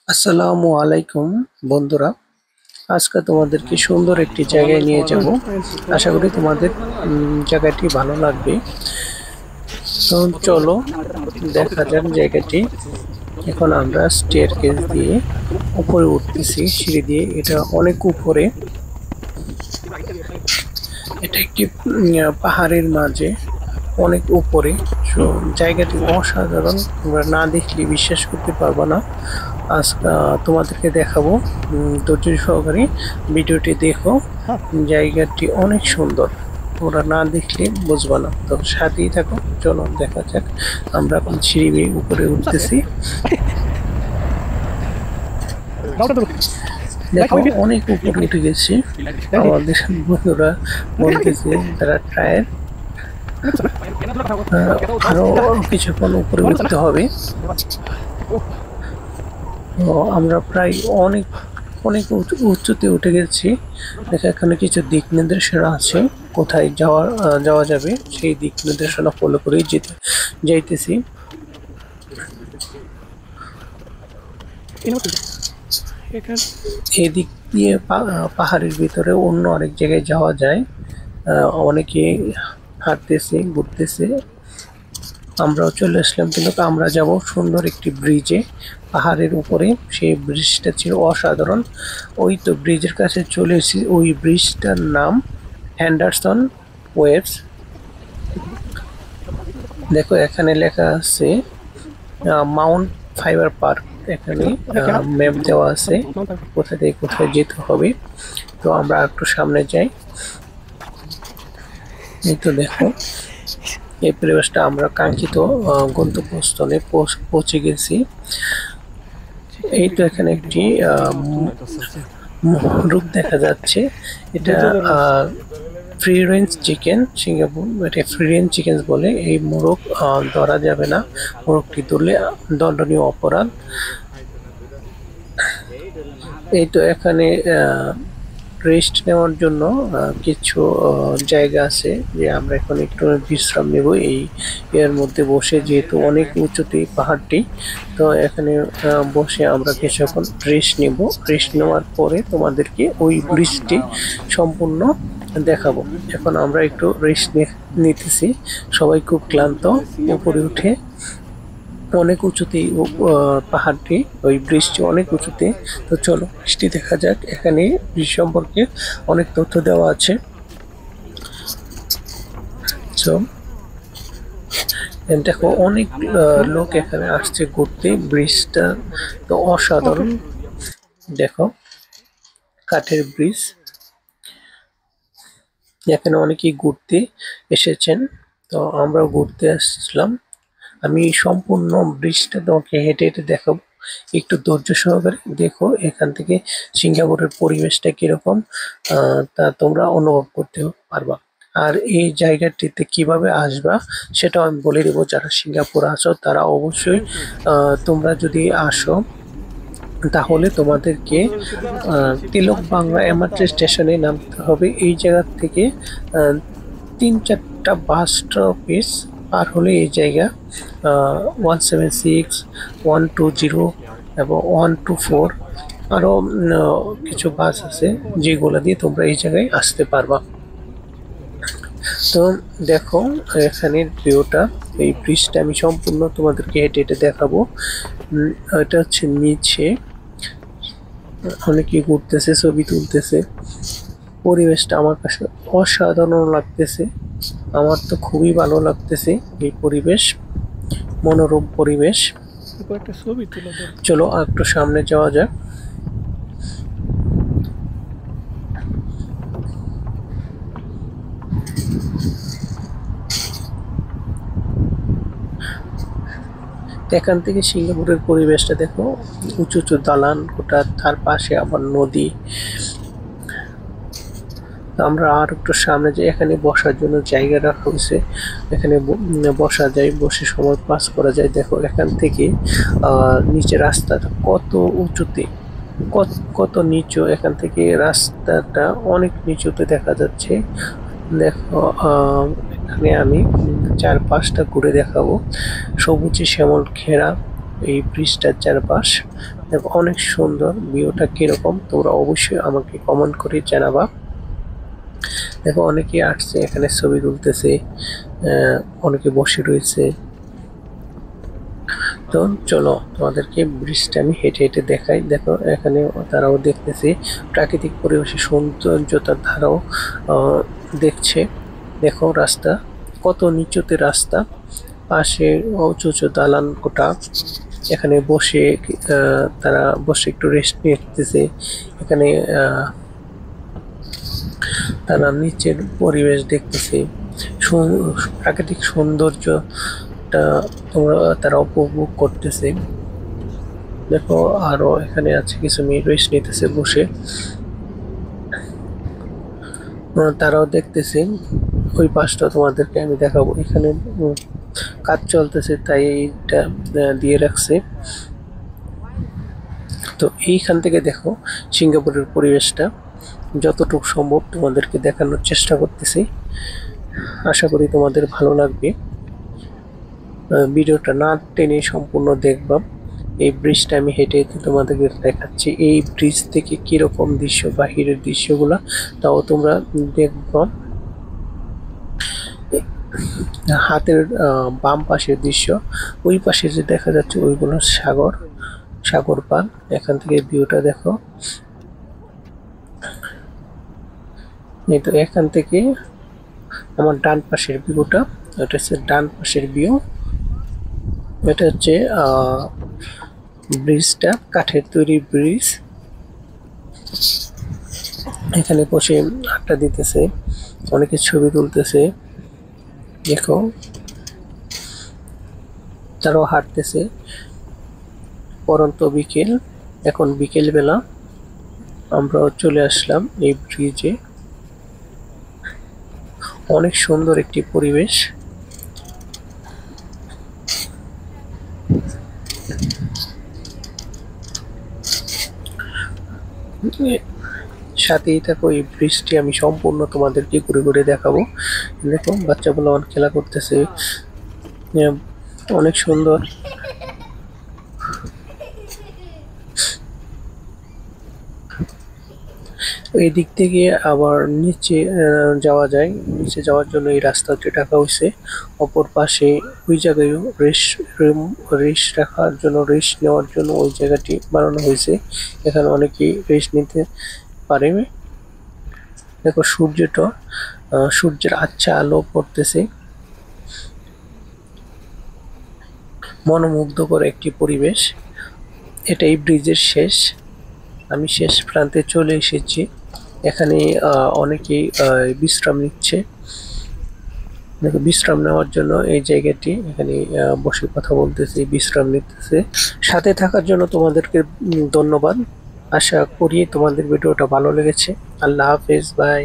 আসসালামু আলাইকুম বন্ধুরা। আজকে তোমাদেরকে সুন্দর একটি জায়গায় নিয়ে যাব। আশা করি তোমাদের জায়গাটি ভালো লাগবে। তো চলো দেখা যাক জায়গাটি। এখন আমরা স্টেয়ারকেস দিয়ে উপরে উঠতেছি, সিঁড়ি দিয়ে। এটা অনেক উপরে। এটা একটি পাহাড়ের মাঝে অনেক উপরে। সো জায়গাটি অসাধারণ, তোমরা না দেখলে বিশ্বাস করতে পারবা না। আজ তোমাদেরকে দেখাবো, ধৈর্য সহকারে ভিডিওটি দেখো। জায়গাটি অনেক সুন্দর, তোমরা না দেখলে বুঝবা না, তো সাথেই থাকো। চলো দেখা যাক। আমরা এখন সিঁড়ি বেয়ে উপরে উঠতেছি। দেখো অনেক উপরে উঠে গেছি। আমাদের বন্ধুরা বলতেছে তারা ট্রায়ের আরো কিছুক্ষণ উপরে উঠতে হবে। তো আমরা প্রায় অনেক অনেক উঁচুতে উঠে গেছি। দেখো এখানে কিছু দিক নির্দেশনা আছে, কোথায় যাওয়া যাবে সেই দিক নির্দেশনা ফলো করেই যাইতেছি। এই দিক দিয়ে পাহাড়ের ভিতরে অন্য আরেক জায়গায় যাওয়া যায়। অনেকে হাঁটতেছে, ঘুরতেছে। আমরাও চলে আসলাম, কিন্তু আমরা যাব সুন্দর একটি ব্রিজে, পাহাড়ের উপরে। সেই ব্রিজটা ছিল অসাধারণ। ওই তো ব্রিজের কাছে চলে এসেছি। ওই ব্রিজটার নাম হ্যান্ডারসন ওয়েভস। দেখো এখানে লেখা আছে মাউন্ট ফাইবার পার্ক। এখানে ম্যাপ দেওয়া আছে কোথা থেকে কোথায় যেতে হবে। তো আমরা একটু সামনে যাই। এই তো দেখো এই পরিবেশটা, আমরা কাঙ্ক্ষিত গন্তব্যস্থলে পৌঁছে গেছি। এই তো এখানে একটি মোরগ দেখা যাচ্ছে। এটা ফ্রি রেঞ্জ চিকেন, সিঙ্গাপুর এটা ফ্রি রেঞ্জ চিকেন বলে। এই মোরগ ধরা যাবে না, মোরগটি ধরলে দণ্ডনীয় অপরাধ। এই তো এখানে রেস্ট নেওয়ার জন্য কিছু জায়গা আছে, যে আমরা এখন একটু বিশ্রাম নেব এই এর মধ্যে বসে, যেহেতু অনেক উঁচুতে পাহাড়টি। তো এখানে বসে আমরা কিছুক্ষণ রেস্ট নেব। রেস্ট নেওয়ার পরে তোমাদেরকে ওই ব্রিজটি সম্পূর্ণ দেখাবো। এখন আমরা একটু রেস্ট নিতেছি, সবাই খুব ক্লান্ত। উপরে উঠে অনেক উঁচুতে পাহাড়টি, ওই ব্রিজটি অনেক উঁচুতে। তো চলো বৃষ্টি দেখা যাক। এখানে ব্রিজ সম্পর্কে অনেক তথ্য দেওয়া আছে। দেখো অনেক লোক এখানে আসছে ঘুরতে। ব্রিজটা তো অসাধারণ। দেখো কাঠের ব্রিজ, এখানে অনেকেই ঘুরতে এসেছেন। তো আমরাও ঘুরতে আসলাম। আমি সম্পূর্ণ ব্রিজটা তোমাকে হেঁটে হেঁটে দেখাবো, একটু ধৈর্য সহকারে দেখো। এখান থেকে সিঙ্গাপুরের পরিবেশটা কিরকম তা তোমরা অনুভব করতে পারবা। আর এই জায়গাটিতে কিভাবে আসবা সেটাও আমি বলে দেবো। যারা সিঙ্গাপুর আসো তারা অবশ্যই তোমরা যদি আসো তাহলে তোমাদেরকে তিলক বাংলা এমআরটি স্টেশনে নামতে হবে। এই জায়গা থেকে 3-4টা বাস স্টপেজ পার হলে এই জায়গা 176, 120 এবং 124 আরও কিছু বাস আছে, যেগুলো দিয়ে তোমরা এই জায়গায় আসতে পারবা। তো দেখো এখানের ভিউটা, এই ব্রিজটা আমি সম্পূর্ণ তোমাদেরকে হেঁটে হেঁটে দেখাবো। এটা হচ্ছে নিচে অনেকে ঘুরতেছে, ছবি তুলতেছে। পরিবেশটা আমার কাছে অসাধারণ লাগতেছে। আমার তো খুবই ভালো লাগতেছে এই পরিবেশ, মনোরম পরিবেশ। চলো একটু সামনে যাওয়া যাক। এখান থেকে সিঙ্গাপুরের পরিবেশটা দেখো, উঁচু উঁচু দালান কোটা, তার পাশে আবার নদী। আমরা আর একটু সামনে যাই। এখানে বসার জন্য জায়গা রাখা হয়েছে, এখানে বসা যায়, বসে সময় পাস করা যায়। দেখো এখান থেকে নিচে রাস্তাটা কত উঁচুতে, কত নিচু। এখান থেকে রাস্তাটা অনেক নিচুতে দেখা যাচ্ছে। দেখো এখানে আমি 4-5টা ঘুরে দেখাবো। সবুজে শ্যামল ঘেরা এই ব্রিজটার চারপাশ, দেখো অনেক সুন্দর ভিউটা কিরকম তোমরা অবশ্যই আমাকে কমেন্ট করে জানাবা। দেখো অনেকে আসছে এখানে ছবি তুলতেছে, অনেকে বসে রয়েছে। তো চলো তোমাদেরকে ব্রিজটা আমি হেঁটে হেঁটে দেখাই। দেখো এখানে তারাও দেখতেছে, প্রাকৃতিক পরিবেশের সৌন্দর্যতার ধারাও দেখছে। দেখো রাস্তা কত নিচুতে রাস্তা, পাশে উঁচু উঁচু দালান কোঠা, এখানে বসে তারা বসে একটু রেস্ট নিতেছে। এখানে তারা নিচের পরিবেশ দেখতেছে, প্রাকৃতিক সৌন্দর্যটা তারা উপভোগ করতেছে। দেখো আরো এখানে আছে কিছু মেয়ে রেস্ট নিতেছে বসে, তারাও দেখতেছে। ওই পাশটা তোমাদেরকে আমি দেখাবো, এখানে কাজ চলতেছে তাই এইটা দিয়ে রাখছে। তো এইখান থেকে দেখো সিঙ্গাপুরের পরিবেশটা যতটুকু সম্ভব তোমাদেরকে দেখানোর চেষ্টা করতেছি। আশা করি তোমাদের ভালো লাগবে, ভিডিওটা না টেনে সম্পূর্ণ দেখবা। এই ব্রিজটা আমি হেঁটে হেঁটে তোমাদেরকে দেখাচ্ছি, এই ব্রিজ থেকে কিরকম দৃশ্য, বাহিরের দৃশ্যগুলা তাও তোমরা দেখবা। হাতের বাম পাশের দৃশ্য, ওই পাশে যে দেখা যাচ্ছে ওইগুলো সাগর পার। এখান থেকে ভিউটা দেখো, এই তো এখান থেকে আমার ডান পাশের ভিউটা, এটা হচ্ছে ডান পাশের ভিউ। এটা হচ্ছে ব্রিজটা কাঠের তৈরি ব্রিজ। এখানে বসে আড্ডা দিতেছে, অনেকে ছবি তুলতেছে। দেখো তারাও হাঁটতেছে, পরন্ত বিকেল, এখন বিকেল বেলা। আমরাও চলে আসলাম এই ব্রিজে, অনেক সুন্দর একটি পরিবেশ। সাথেই থাকো, এই ব্রিজটি আমি সম্পূর্ণ তোমাদেরকে ঘুরে ঘুরে দেখাবো। দেখো বাচ্চাগুলো অনেক খেলা করতেছে, অনেক সুন্দর। এই দিক থেকে আবার নিচে যাওয়া যায়, নিচে যাওয়ার জন্য এই রাস্তাটি রাখা হয়েছে। অপর পাশে ওই জায়গায়ও রেস্ট রাখার জন্য, রেস্ট নেওয়ার জন্য ওই জায়গাটি বানানো হয়েছে, এখানে অনেকেই রেস্ট নিতে পারে। দেখো সূর্যের আচ্ছা আলো পড়তেছে, মনোমুগ্ধকর একটি পরিবেশ। এটাই ব্রিজের শেষ, আমি শেষ প্রান্তে চলে এসেছি। এখানে অনেকেই বিশ্রাম নিচ্ছে। দেখো বিশ্রাম নেওয়ার জন্য এই জায়গাটি, এখানে বসে কথা বলতেছে, বিশ্রাম নিতেছে। সাথে থাকার জন্য তোমাদেরকে ধন্যবাদ। আশা করি তোমাদের ভিডিওটা ভালো লেগেছে। আল্লাহ হাফেজ, বাই।